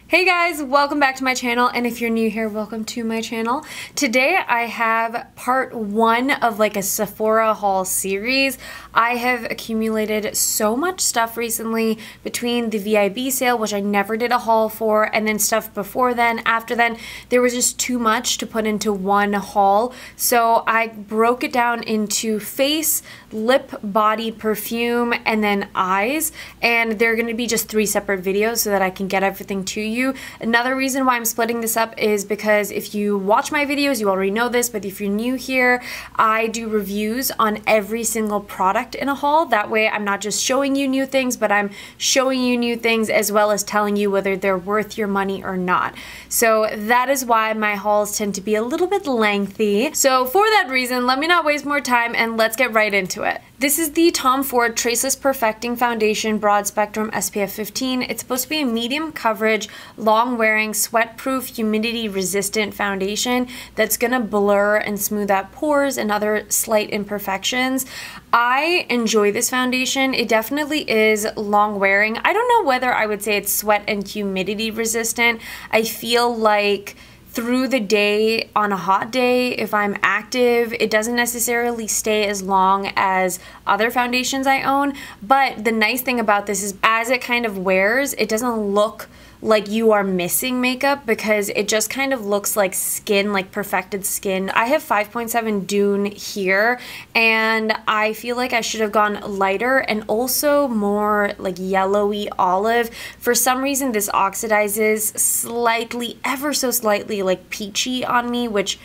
Hey guys, welcome back to my channel, and if you're new here, welcome to my channel. Today I have part one of like a Sephora haul series. I have accumulated so much stuff recently between the VIB sale, which I never did a haul for, and then stuff before then, after then. There was just too much to put into one haul, so I broke it down into face, lip, body, perfume, and then eyes, and they're going to be just 3 separate videos so that I can get everything to you. Another reason why I'm splitting this up is because if you watch my videos, you already know this, but if you're new here, I do reviews on every single product in a haul. That way I'm not just showing you new things, but I'm showing you new things as well as telling you whether they're worth your money or not. So that is why my hauls tend to be a little bit lengthy. So for that reason, let me not waste more time and let's get right into it. This is the Tom Ford Traceless Perfecting Foundation Broad Spectrum SPF 15. It's supposed to be a medium coverage, long wearing, sweat proof, humidity resistant foundation that's gonna blur and smooth out pores and other slight imperfections. I enjoy this foundation. It definitely is long wearing. I don't know whether I would say it's sweat and humidity resistant. I feel like through the day, on a hot day, if I'm active, it doesn't necessarily stay as long as other foundations I own, but the nice thing about this is as it kind of wears, it doesn't look like you are missing makeup because it just kind of looks like skin, like perfected skin. I have 5.7 Dune here, and I feel like I should have gone lighter and also more like yellowy olive. For some reason, this oxidizes slightly, ever so slightly, like peachy on me, which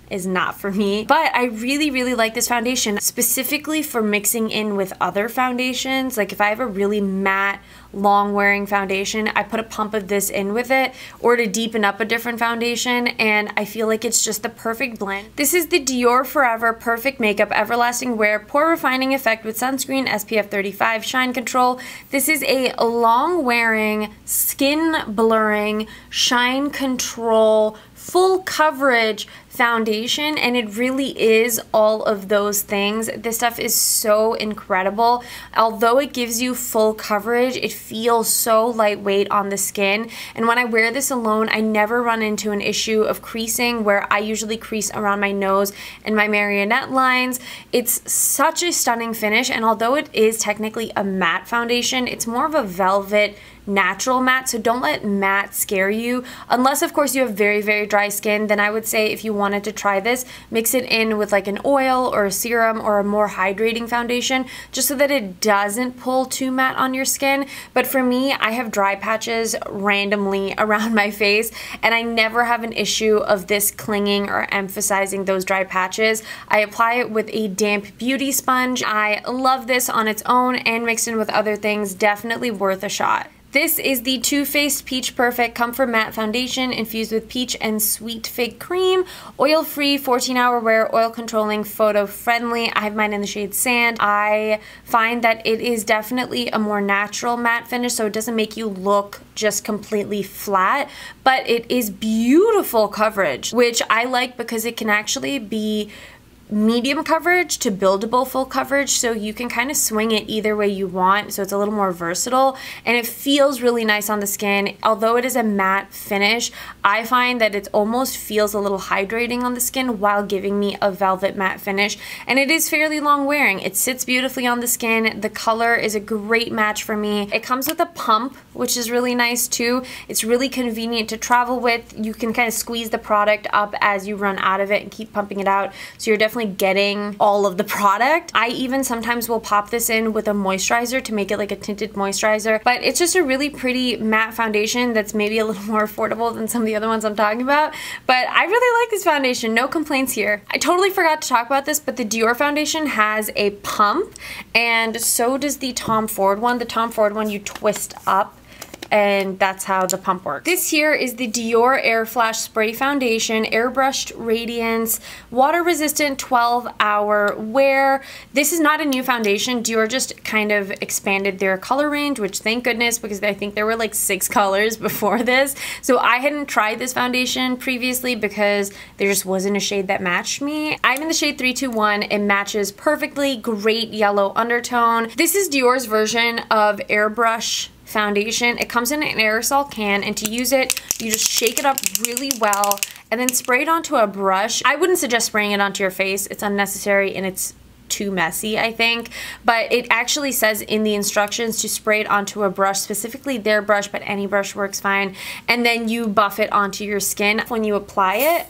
is not for me. But I really like this foundation, specifically for mixing in with other foundations. Like if I have a really matte, long wearing foundation, I put a pump of this in with it, or to deepen up a different foundation, and I feel like it's just the perfect blend. This is the Dior Forever Perfect Makeup Everlasting Wear Pore Refining Effect with Sunscreen, SPF 35, Shine Control. This is a long wearing, skin blurring, shine control, full coverage foundation, and it really is all of those things. This stuff is so incredible. Although it gives you full coverage, it feels so lightweight on the skin, and when I wear this alone, I never run into an issue of creasing, where I usually crease around my nose and my marionette lines. It's such a stunning finish, and although it is technically a matte foundation, it's more of a velvet natural matte, so don't let matte scare you. Unless of course you have very dry skin, then I would say if you wanted to try this, mix it in with like an oil or a serum or a more hydrating foundation, just so that it doesn't pull too matte on your skin. But for me, I have dry patches randomly around my face, and I never have an issue of this clinging or emphasizing those dry patches. I apply it with a damp beauty sponge. I love this on its own and mixed in with other things. Definitely worth a shot. This is the Too Faced Peach Perfect Comfort Matte Foundation infused with peach and sweet fig cream. Oil-free, 14-hour wear, oil-controlling, photo-friendly. I have mine in the shade Sand. I find that it is definitely a more natural matte finish, so it doesn't make you look just completely flat, but it is beautiful coverage, which I like because it can actually be medium coverage to buildable full coverage, so you can kind of swing it either way you want, so it's a little more versatile, and it feels really nice on the skin. Although it is a matte finish, I find that it almost feels a little hydrating on the skin while giving me a velvet matte finish, and it is fairly long wearing. It sits beautifully on the skin. The color is a great match for me. It comes with a pump, which is really nice too. It's really convenient to travel with. You can kind of squeeze the product up as you run out of it and keep pumping it out, so you're definitely getting all of the product. I even sometimes will pop this in with a moisturizer to make it like a tinted moisturizer, but it's just a really pretty matte foundation that's maybe a little more affordable than some of the other ones I'm talking about, but I really like this foundation. No complaints here. I totally forgot to talk about this, but the Dior foundation has a pump, and so does the Tom Ford one. The Tom Ford one you twist up, and that's how the pump works. This here is the Dior Airflash Spray Foundation, Airbrushed Radiance, Water Resistant 12-hour wear. This is not a new foundation. Dior just kind of expanded their color range, which thank goodness, because I think there were like 6 colors before this. So I hadn't tried this foundation previously because there just wasn't a shade that matched me. I'm in the shade 321. It matches perfectly. Great yellow undertone. This is Dior's version of Airbrush foundation. It comes in an aerosol can, and to use it, you just shake it up really well and then spray it onto a brush. I wouldn't suggest spraying it onto your face. It's unnecessary and it's too messy, I think, but it actually says in the instructions to spray it onto a brush, specifically their brush, but any brush works fine, and then you buff it onto your skin. When you apply it,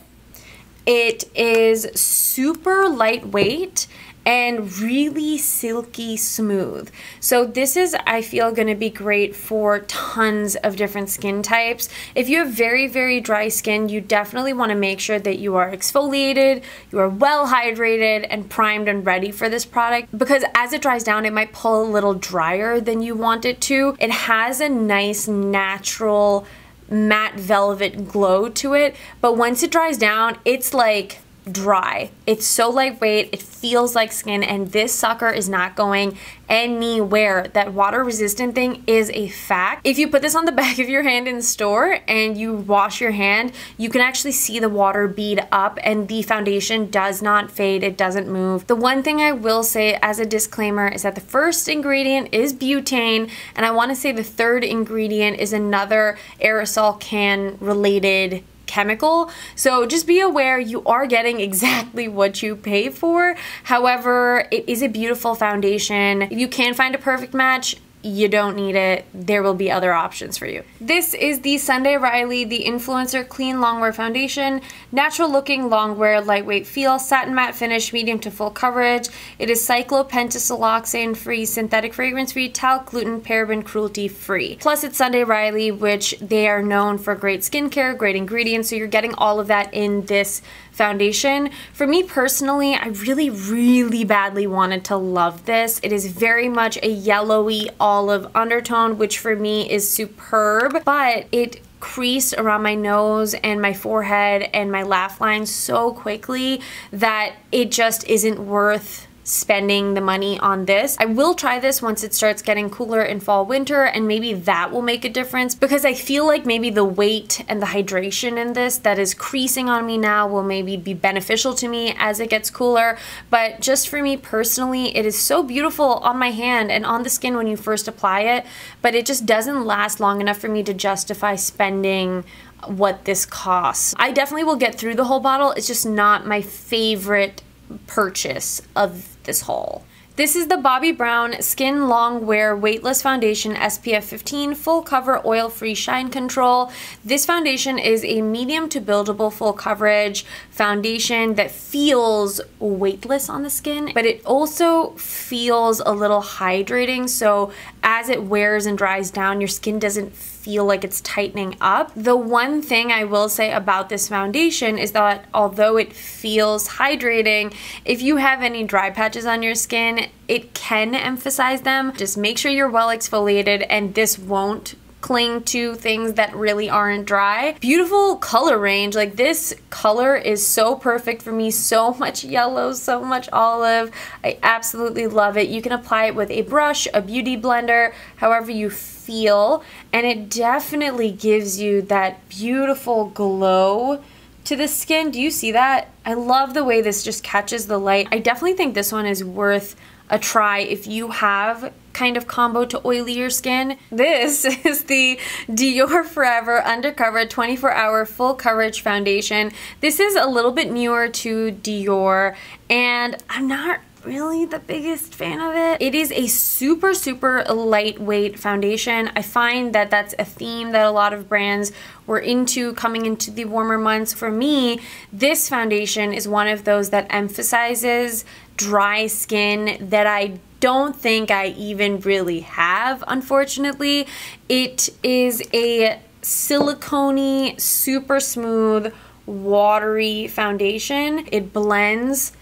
it is super lightweight and really silky smooth. So this is, I feel, gonna be great for tons of different skin types. If you have very, very dry skin, you definitely wanna make sure that you are exfoliated, you are well hydrated and primed and ready for this product, because as it dries down, it might pull a little drier than you want it to. It has a nice natural matte velvet glow to it, but once it dries down, it's like dry. It's so lightweight, it feels like skin, and this sucker is not going anywhere. That water resistant thing is a fact. If you put this on the back of your hand in the store and you wash your hand, you can actually see the water bead up, and the foundation does not fade, it doesn't move. The one thing I will say as a disclaimer is that the first ingredient is butane, and I want to say the third ingredient is another aerosol can related chemical. So just be aware you are getting exactly what you pay for. However, it is a beautiful foundation. If you can find a perfect match, you don't need it. There will be other options for you. This is the Sunday Riley, the Influencer Clean Longwear Foundation. Natural looking longwear, lightweight feel, satin matte finish, medium to full coverage. It is cyclopentasiloxane free, synthetic fragrance free, talc, gluten, paraben, cruelty free. Plus it's Sunday Riley, which they are known for great skincare, great ingredients, so you're getting all of that in this foundation. For me personally, I really badly wanted to love this. It is very much a yellowy olive undertone, which for me is superb, but it creased around my nose and my forehead and my laugh line so quickly that it just isn't worth spending the money on this. I will try this once it starts getting cooler in fall winter, and maybe that will make a difference, because I feel like maybe the weight and the hydration in this that is creasing on me now will maybe be beneficial to me as it gets cooler. But just for me personally, it is so beautiful on my hand and on the skin when you first apply it, but it just doesn't last long enough for me to justify spending what this costs. I definitely will get through the whole bottle. It's just not my favorite purchase of this haul. This is the Bobbi Brown Skin Longwear Weightless Foundation SPF 15 Full Cover Oil Free Shine Control. This foundation is a medium to buildable full coverage foundation that feels weightless on the skin, but it also feels a little hydrating, so as it wears and dries down, your skin doesn't feel like it's tightening up. The one thing I will say about this foundation is that although it feels hydrating, if you have any dry patches on your skin, it can emphasize them. Just make sure you're well exfoliated, and this won't cling to things that really aren't dry. Beautiful color range. Like, this color is so perfect for me. So much yellow, so much olive. I absolutely love it. You can apply it with a brush, a beauty blender, however you feel, and it definitely gives you that beautiful glow to the skin. Do you see that? I love the way this just catches the light. I definitely think this one is worth a try if you have kind of combo to oilier skin. This is the Dior Forever Undercover 24-Hour Full Coverage Foundation. This is a little bit newer to Dior, and I'm not really the biggest fan of it. It is a super lightweight foundation. I find that that's a theme that a lot of brands were into coming into the warmer months. For me, this foundation is one of those that emphasizes dry skin that I don't think I even really have, unfortunately. It is a silicone-y, super smooth, watery foundation. It blends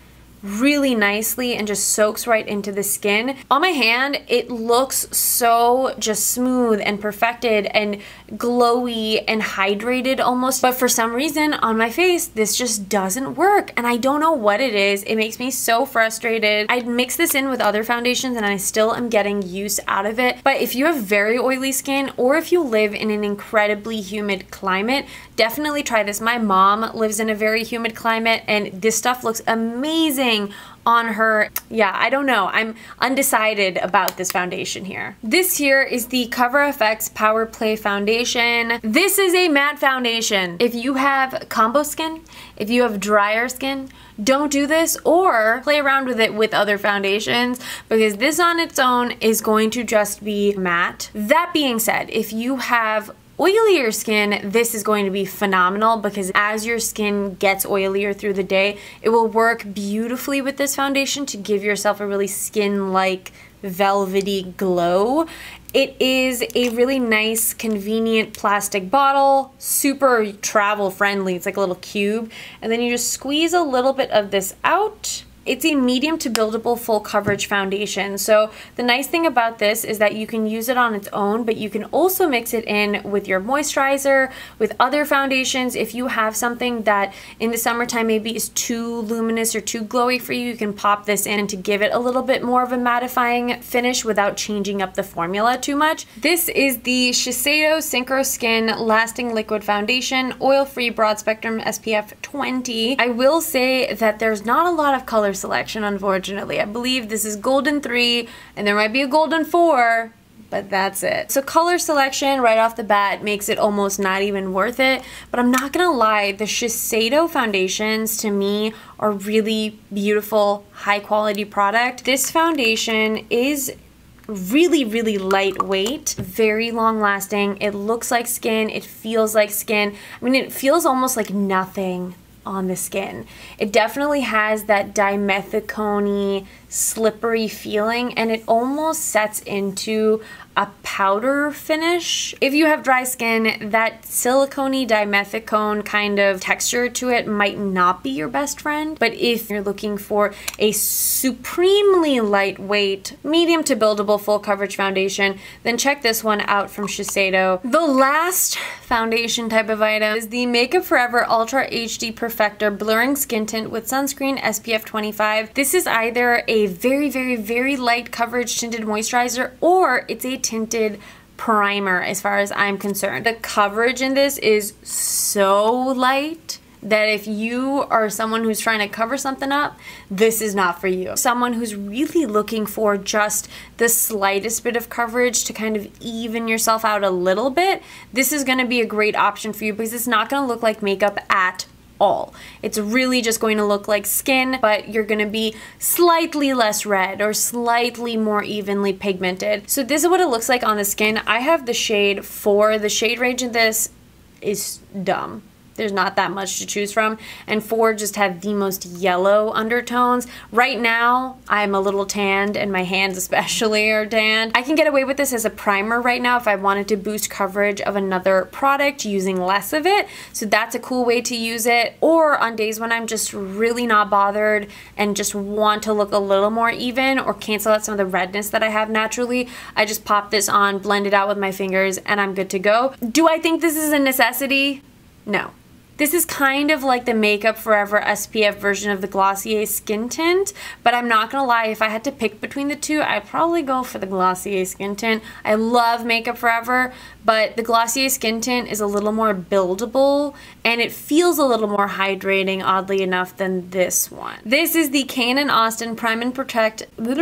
really nicely and just soaks right into the skin. On my hand, it looks so just smooth and perfected and glowy and hydrated almost, but for some reason on my face this just doesn't work, and I don't know what it is. It makes me so frustrated. I'd mix this in with other foundations and I still am getting use out of it. But if you have very oily skin, or if you live in an incredibly humid climate, definitely try this. My mom lives in a very humid climate and this stuff looks amazing thing on her. Yeah, I don't know. I'm undecided about this foundation here. This here is the Cover FX Power Play Foundation. This is a matte foundation. If you have combo skin, if you have drier skin, don't do this, or play around with it with other foundations, because this on its own is going to just be matte. That being said, if you have oilier skin, this is going to be phenomenal, because as your skin gets oilier through the day, it will work beautifully with this foundation to give yourself a really skin-like velvety glow. It is a really nice, convenient plastic bottle, super travel friendly. It's like a little cube, and then you just squeeze a little bit of this out. It's a medium to buildable full coverage foundation. So the nice thing about this is that you can use it on its own, but you can also mix it in with your moisturizer, with other foundations. If you have something that in the summertime maybe is too luminous or too glowy for you, you can pop this in to give it a little bit more of a mattifying finish without changing up the formula too much. This is the Shiseido Synchro Skin Lasting Liquid Foundation, oil-free, broad spectrum, SPF 20. I will say that there's not a lot of color selection, unfortunately. I believe this is golden 3 and there might be a golden 4, but that's it. So color selection right off the bat makes it almost not even worth it, but I'm not gonna lie, the Shiseido foundations to me are really beautiful, high quality product. This foundation is really, really lightweight, very long lasting. It looks like skin, it feels like skin. I mean, it feels almost like nothing on the skin. It definitely has that dimethicone-y, slippery feeling, and it almost sets into a powder finish. If you have dry skin, that silicone-y dimethicone kind of texture to it might not be your best friend, but if you're looking for a supremely lightweight, medium to buildable full coverage foundation, then check this one out from Shiseido. The last foundation type of item is the Makeup Forever Ultra HD Perfector Blurring Skin Tint with Sunscreen SPF 25. This is either a very, very, very light coverage tinted moisturizer, or it's a tinted primer as far as I'm concerned. The coverage in this is so light that if you are someone who's trying to cover something up, this is not for you. Someone who's really looking for just the slightest bit of coverage to kind of even yourself out a little bit, this is gonna be a great option for you, because it's not gonna look like makeup at all. It's really just going to look like skin, but you're going to be slightly less red or slightly more evenly pigmented. So this is what it looks like on the skin. I have the shade 4. The shade range in this is dumb. There's not that much to choose from, and 4 just have the most yellow undertones. Right now, I'm a little tanned, and my hands especially are tanned. I can get away with this as a primer right now if I wanted to boost coverage of another product using less of it, so that's a cool way to use it. Or on days when I'm just really not bothered and just want to look a little more even or cancel out some of the redness that I have naturally, I just pop this on, blend it out with my fingers, and I'm good to go. Do I think this is a necessity? No. This is kind of like the Makeup Forever SPF version of the Glossier Skin Tint, but I'm not gonna lie, if I had to pick between the two, I'd probably go for the Glossier Skin Tint. I love Makeup Forever, but the Glossier Skin Tint is a little more buildable, and it feels a little more hydrating, oddly enough, than this one. This is the Kane & Austin Prime and Protect. This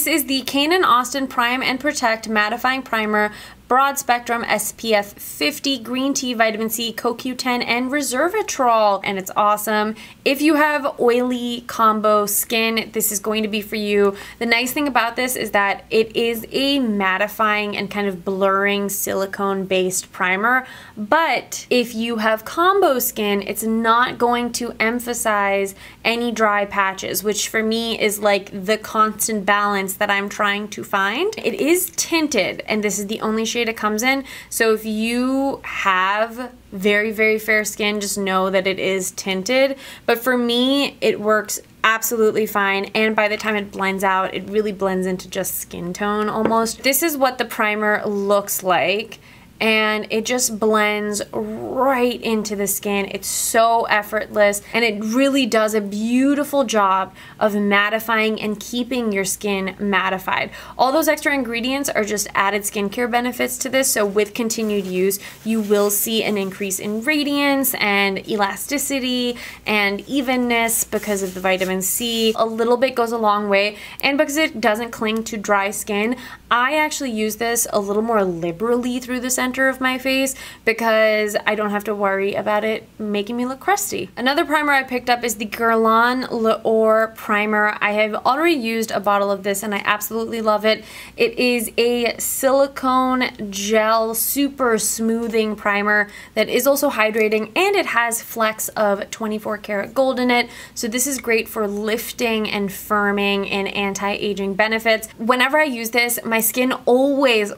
is the Kane & Austin Prime and Protect Mattifying Primer, broad spectrum SPF 50, green tea, vitamin C, CoQ10, and resveratrol, and it's awesome. If you have oily combo skin, this is going to be for you. The nice thing about this is that it is a mattifying and kind of blurring silicone-based primer, but if you have combo skin, it's not going to emphasize any dry patches, which for me is like the constant balance that I'm trying to find. It is tinted, and this is the only shade it comes in, so if you have very, very fair skin, just know that it is tinted. But for me, it works absolutely fine, and by the time it blends out, it really blends into just skin tone almost. This is what the primer looks like, and it just blends right into the skin. It's so effortless, and it really does a beautiful job of mattifying and keeping your skin mattified. All those extra ingredients are just added skincare benefits to this, so with continued use, you will see an increase in radiance and elasticity and evenness because of the vitamin C. A little bit goes a long way, and because it doesn't cling to dry skin, I actually use this a little more liberally through the center of my face because I don't have to worry about it making me look crusty. Another primer I picked up is the Guerlain L'Or primer. I have already used a bottle of this and I absolutely love it. It is a silicone gel super smoothing primer that is also hydrating, and it has flecks of 24 karat gold in it, so this is great for lifting and firming and anti-aging benefits. Whenever I use this, my skin always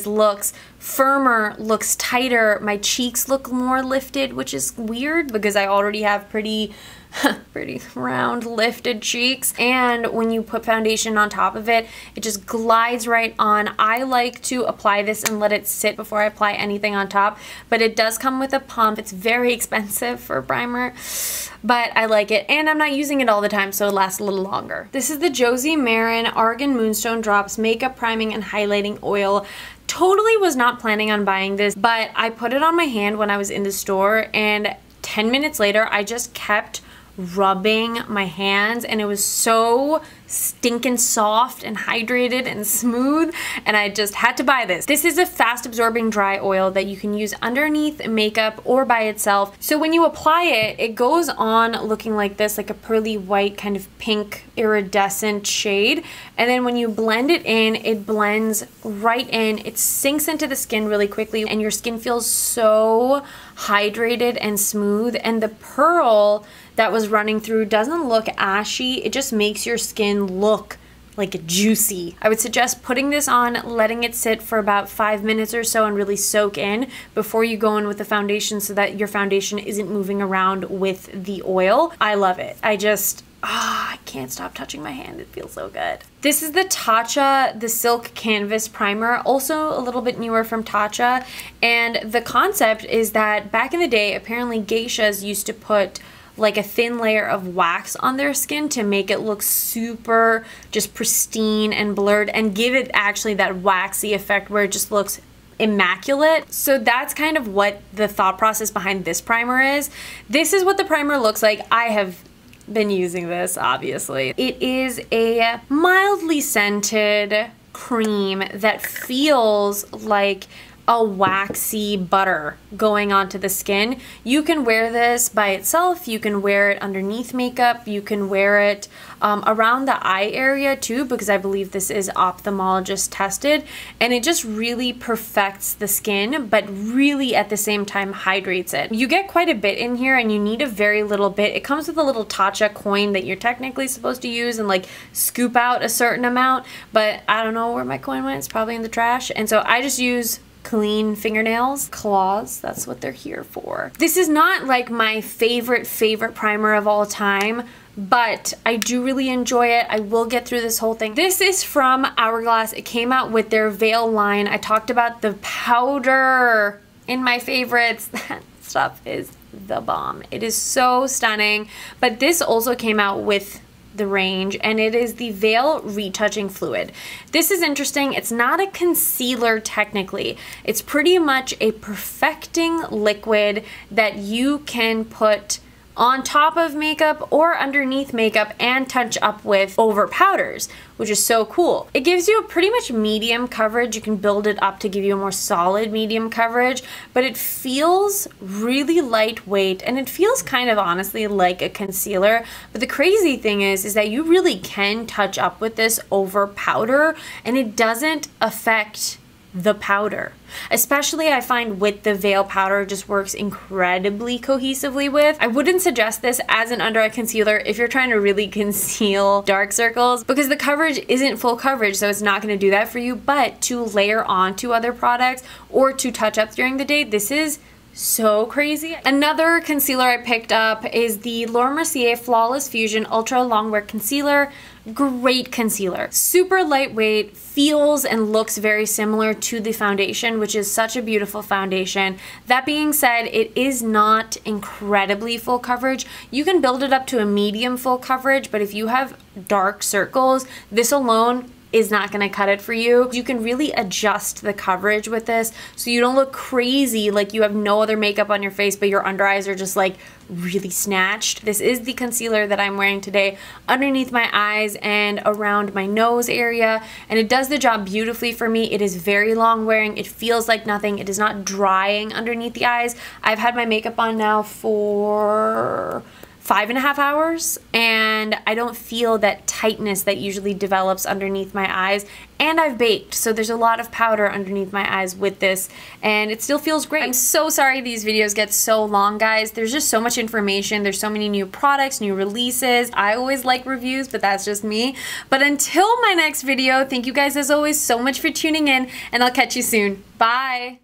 looks firmer, looks tighter. My cheeks look more lifted, which is weird because I already have pretty round lifted cheeks, and when you put foundation on top of it, it just glides right on. I like to apply this and let it sit before I apply anything on top, but it does come with a pump. It's very expensive for a primer, but I like it, and I'm not using it all the time, so it lasts a little longer. This is the Josie Maran Argan Moonstone Drops Makeup Priming and Highlighting Oil. Totally was not planning on buying this, but I put it on my hand when I was in the store, and 10 minutes later I just kept rubbing my hands, and it was so stinking soft and hydrated and smooth, and I just had to buy this. This is a fast absorbing dry oil that you can use underneath makeup or by itself. So when you apply it, it goes on looking like this, like a pearly white kind of pink iridescent shade, and then when you blend it in, it blends right in. It sinks into the skin really quickly, and your skin feels so hydrated and smooth, and the pearl that was running through doesn't look ashy. It just makes your skin look like juicy. I would suggest putting this on, letting it sit for about 5 minutes or so and really soak in before you go in with the foundation so that your foundation isn't moving around with the oil. I love it. I can't stop touching my hand. It feels so good. This is the Tatcha, the Silk Canvas Primer, also a little bit newer from Tatcha. And the concept is that back in the day, apparently geishas used to put like a thin layer of wax on their skin to make it look super just pristine and blurred and give it actually that waxy effect where it just looks immaculate. So that's kind of what the thought process behind this primer is. This is what the primer looks like. I have been using this, obviously. It is a mildly scented cream that feels like a waxy butter going onto the skin. You can wear this by itself, you can wear it underneath makeup, you can wear it around the eye area too, because I believe this is ophthalmologist tested, and it just really perfects the skin, but really at the same time hydrates it. You get quite a bit in here, and you need a very little bit. It comes with a little Tatcha coin that you're technically supposed to use and like scoop out a certain amount, but I don't know where my coin went. It's probably in the trash, and so I just use clean fingernails, claws, that's what they're here for. This is not like my favorite primer of all time, but I do really enjoy it. I will get through this whole thing. This is from Hourglass. It came out with their Veil line. I talked about the powder in my favorites. That stuff is the bomb. It is so stunning, but this also came out with the range, and it is the Veil Retouching Fluid. This is interesting. It's not a concealer technically. It's pretty much a perfecting liquid that you can put on top of makeup or underneath makeup and touch up with over powders, which is so cool. It gives you a pretty much medium coverage. You can build it up to give you a more solid medium coverage, but it feels really lightweight, and it feels kind of honestly like a concealer. But the crazy thing is that you really can touch up with this over powder, and it doesn't affect the powder. Especially I find with the Veil powder, it just works incredibly cohesively with. I wouldn't suggest this as an under eye concealer if you're trying to really conceal dark circles, because the coverage isn't full coverage, so it's not going to do that for you. But to layer on to other products or to touch up during the day, this is so crazy. Another concealer I picked up is the Laura Mercier Flawless Fusion Ultra Longwear Concealer. Great concealer. Super lightweight, feels and looks very similar to the foundation, which is such a beautiful foundation. That being said, it is not incredibly full coverage. You can build it up to a medium full coverage, but if you have dark circles, this alone is not gonna cut it for you. You can really adjust the coverage with this so you don't look crazy like you have no other makeup on your face but your under eyes are just like really snatched. This is the concealer that I'm wearing today underneath my eyes and around my nose area, and it does the job beautifully for me. It is very long wearing. It feels like nothing. It is not drying underneath the eyes. I've had my makeup on now for 5.5 hours and I don't feel that tightness that usually develops underneath my eyes, and I've baked, so there's a lot of powder underneath my eyes with this and it still feels great. I'm so sorry these videos get so long, guys. There's just so much information. There's so many new products, new releases. I always like reviews, but that's just me. But until my next video, thank you guys as always so much for tuning in, and I'll catch you soon. Bye!